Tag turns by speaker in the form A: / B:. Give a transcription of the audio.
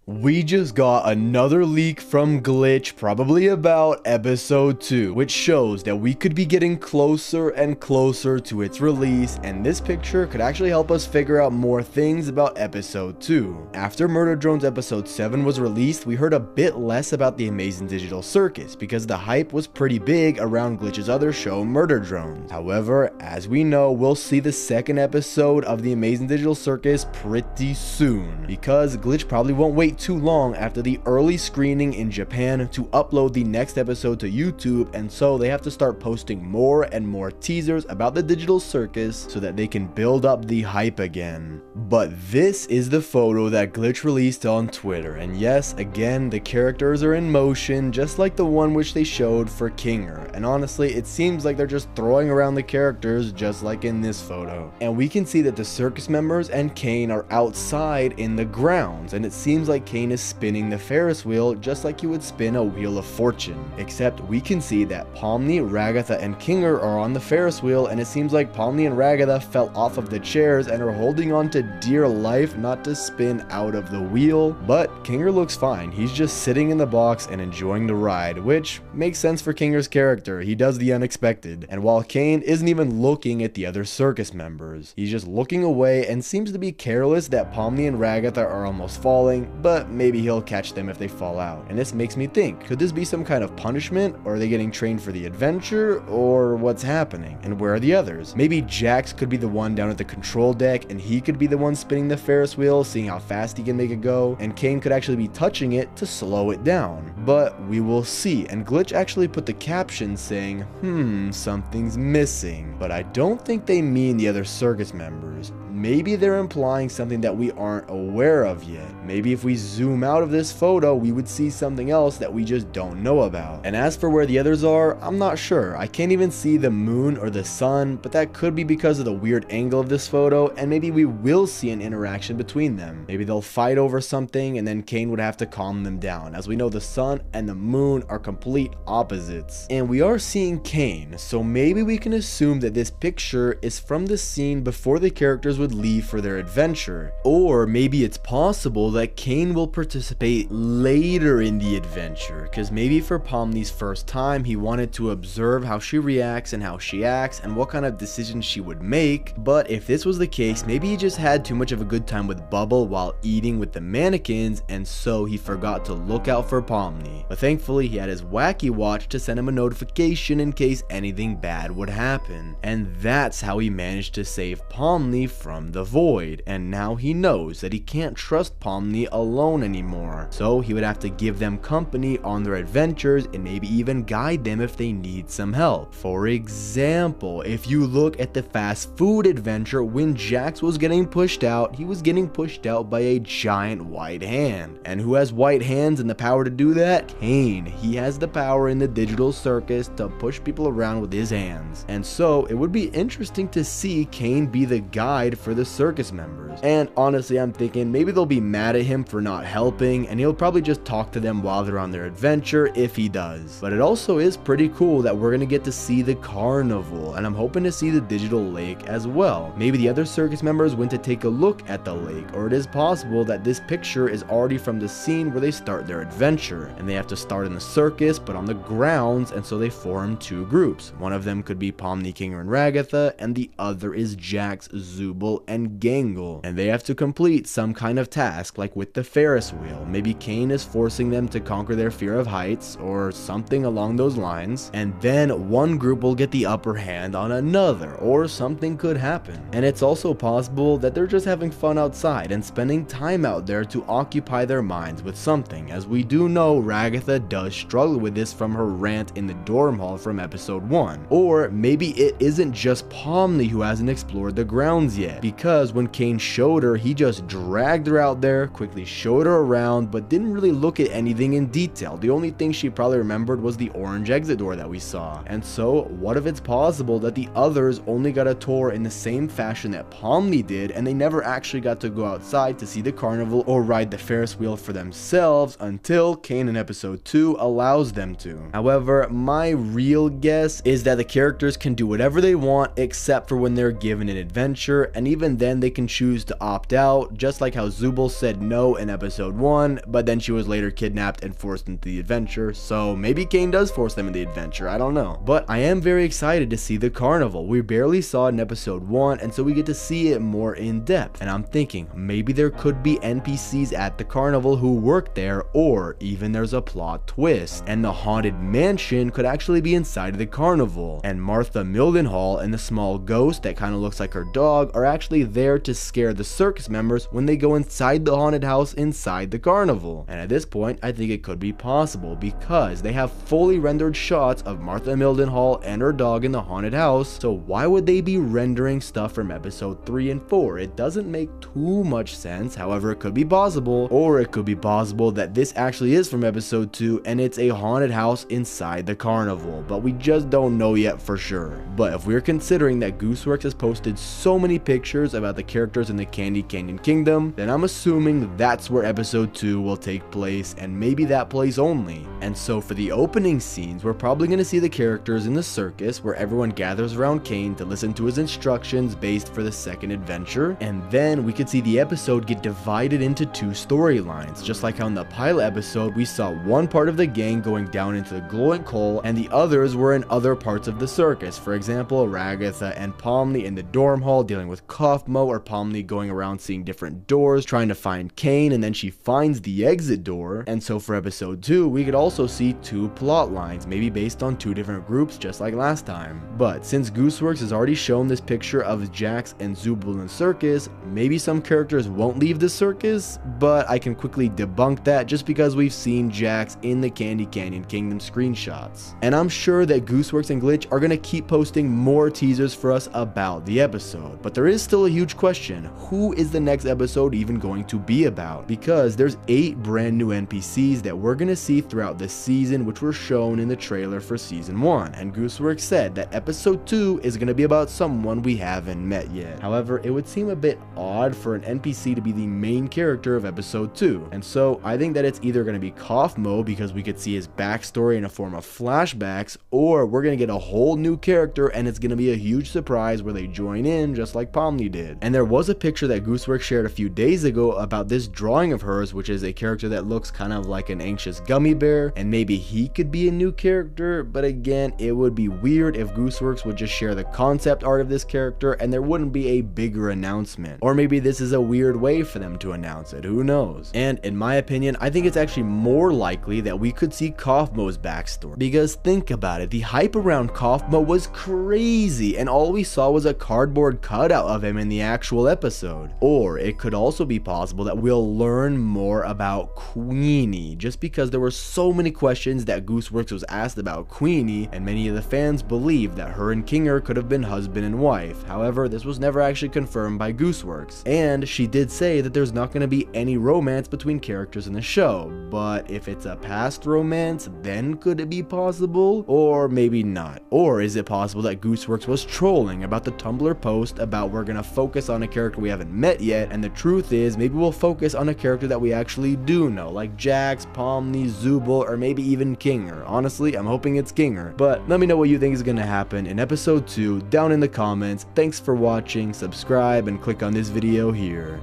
A: We just got another leak from Glitch, probably about episode 2, which shows that we could be getting closer and closer to its release, and this picture could actually help us figure out more things about episode 2. After Murder Drones episode 7 was released, we heard a bit less about the Amazing Digital Circus because the hype was pretty big around Glitch's other show, Murder Drones. However, as we know, we'll see the second episode of the Amazing Digital Circus pretty soon, because Glitch probably won't wait too long after the early screening in Japan to upload the next episode to YouTube, and so they have to start posting more and more teasers about the digital circus so that they can build up the hype again. But this is the photo that Glitch released on Twitter, and yes, again, the characters are in motion just like the one which they showed for Kinger, and honestly, it seems like they're just throwing around the characters just like in this photo. And we can see that the circus members and Kane are outside in the grounds, and it seems like Kane is spinning the Ferris wheel just like you would spin a wheel of fortune, except we can see that Pomni, Ragatha, and Kinger are on the Ferris wheel, and it seems like Pomni and Ragatha fell off of the chairs and are holding on to dear life not to spin out of the wheel. But Kinger looks fine, he's just sitting in the box and enjoying the ride, which makes sense for Kinger's character, he does the unexpected. And while Kane isn't even looking at the other circus members, he's just looking away and seems to be careless that Pomni and Ragatha are almost falling, but maybe he'll catch them if they fall out. And this makes me think, could this be some kind of punishment, or are they getting trained for the adventure, or what's happening? And where are the others? Maybe Jax could be the one down at the control deck, and he could be the one spinning the Ferris wheel, seeing how fast he can make it go, and Kane could actually be touching it to slow it down. But we will see, and Glitch actually put the caption saying, something's missing. But I don't think they mean the other circus members. Maybe they're implying something that we aren't aware of yet. Maybe if we zoom out of this photo, we would see something else that we just don't know about. And as for where the others are, I'm not sure. I can't even see the moon or the sun, but that could be because of the weird angle of this photo, and maybe we will see an interaction between them. Maybe they'll fight over something, and then Kane would have to calm them down. As we know, the sun and the moon are complete opposites. And we are seeing Kane, so maybe we can assume that this picture is from the scene before the characters would leave for their adventure. Or maybe it's possible that Kane will participate later in the adventure, because maybe for Pomni's first time he wanted to observe how she reacts and how she acts and what kind of decisions she would make. But if this was the case, maybe he just had too much of a good time with Bubble while eating with the mannequins, and so he forgot to look out for Pomni. But thankfully he had his wacky watch to send him a notification in case anything bad would happen, and that's how he managed to save Pomni from the void. And now he knows that he can't trust Pomni alone anymore, so he would have to give them company on their adventures and maybe even guide them if they need some help. For example, if you look at the fast food adventure, when Jax was getting pushed out, he was getting pushed out by a giant white hand. And who has white hands and the power to do that? Kane. He has the power in the digital circus to push people around with his hands. And so it would be interesting to see Kane be the guide for the circus members. And honestly, I'm thinking maybe they'll be mad at him for not helping, and he'll probably just talk to them while they're on their adventure if he does. But it also is pretty cool that we're gonna get to see the carnival, and I'm hoping to see the digital lake as well. Maybe the other circus members went to take a look at the lake, or it is possible that this picture is already from the scene where they start their adventure, and they have to start in the circus but on the grounds, and so they form two groups. One of them could be Pomni, Kinger, and Ragatha, and the other is Jax, Zooble, and Gangle, and they have to complete some kind of task like with the Ferris wheel. Maybe Kane is forcing them to conquer their fear of heights or something along those lines, and then one group will get the upper hand on another, or something could happen. And it's also possible that they're just having fun outside and spending time out there to occupy their minds with something, as we do know Ragatha does struggle with this from her rant in the dorm hall from episode 1. Or maybe it isn't just Pomni who hasn't explored the grounds yet, because when Kane showed her, he just dragged her out there, quickly showed her around, but didn't really look at anything in detail. The only thing she probably remembered was the orange exit door that we saw. And so what if it's possible that the others only got a tour in the same fashion that Pomni did, and they never actually got to go outside to see the carnival or ride the Ferris wheel for themselves until Kane in episode 2 allows them to. However, my real guess is that the characters can do whatever they want except for when they're given an adventure, and even even then they can choose to opt out, just like how Zubul said no in episode 1, but then she was later kidnapped and forced into the adventure, so maybe Kane does force them in the adventure, I don't know. But I am very excited to see the carnival. We barely saw it in episode 1, and so we get to see it more in depth, and I'm thinking maybe there could be NPCs at the carnival who work there, or even there's a plot twist, and the haunted mansion could actually be inside of the carnival, and Martha Mildenhall and the small ghost that kind of looks like her dog are actually there to scare the circus members when they go inside the haunted house inside the carnival. And at this point, I think it could be possible because they have fully rendered shots of Martha Mildenhall and her dog in the haunted house, so why would they be rendering stuff from episode 3 and 4? It doesn't make too much sense. However, it could be possible, or it could be possible that this actually is from episode 2 and it's a haunted house inside the carnival, but we just don't know yet for sure. But if we're considering that Gooseworks has posted so many pictures about the characters in the Candy Canyon Kingdom, then I'm assuming that's where episode 2 will take place, and maybe that place only. And so for the opening scenes, we're probably going to see the characters in the circus where everyone gathers around Kane to listen to his instructions based for the second adventure, and then we could see the episode get divided into 2 storylines, just like how in the pilot episode we saw one part of the gang going down into the glowing coal and the others were in other parts of the circus. For example, Ragatha and Pomni in the dorm hall dealing with Kaufmo, or Pomni going around seeing different doors trying to find Kane, and then she finds the exit door. And so for episode 2 we could also see 2 plot lines, maybe based on 2 different groups just like last time. But since Gooseworks has already shown this picture of Jax and Zubul in Circus, maybe some characters won't leave the circus, but I can quickly debunk that just because we've seen Jax in the Candy Canyon Kingdom screenshots. And I'm sure that Gooseworks and Glitch are going to keep posting more teasers for us about the episode, but there is still a huge question: who is the next episode even going to be about? Because there's 8 brand new NPCs that we're going to see throughout this season, which were shown in the trailer for season 1, and Gooseworks said that episode 2 is going to be about someone we haven't met yet. However, it would seem a bit odd for an NPC to be the main character of episode 2, and so I think that it's either going to be Kaufmo because we could see his backstory in a form of flashbacks, or we're going to get a whole new character and it's going to be a huge surprise where they join in just like Pomni did. And there was a picture that Gooseworks shared a few days ago about this drawing of hers, which is a character that looks kind of like an anxious gummy bear, and maybe he could be a new character, but again, it would be weird if Gooseworks would just share the concept art of this character and there wouldn't be a bigger announcement. Or maybe this is a weird way for them to announce it, who knows? And in my opinion, I think it's actually more likely that we could see Kaufmo's backstory, because think about it, the hype around Kaufmo was crazy and all we saw was a cardboard cutout of him in the actual episode. Or it could also be possible that we'll learn more about Queenie, just because there were so many questions that Gooseworks was asked about Queenie, and many of the fans believe that her and Kinger could have been husband and wife. However, this was never actually confirmed by Gooseworks, and she did say that there's not going to be any romance between characters in the show, but if it's a past romance, then could it be possible? Or maybe not. Or is it possible that Gooseworks was trolling about the Tumblr post about we're going to focus on a character we haven't met yet, and the truth is maybe we'll focus on a character that we actually do know, like Jax, Pomni, Zubul, or maybe even Kinger. Honestly, I'm hoping it's Kinger, but let me know what you think is going to happen in episode 2 down in the comments. Thanks for watching, subscribe, and click on this video here.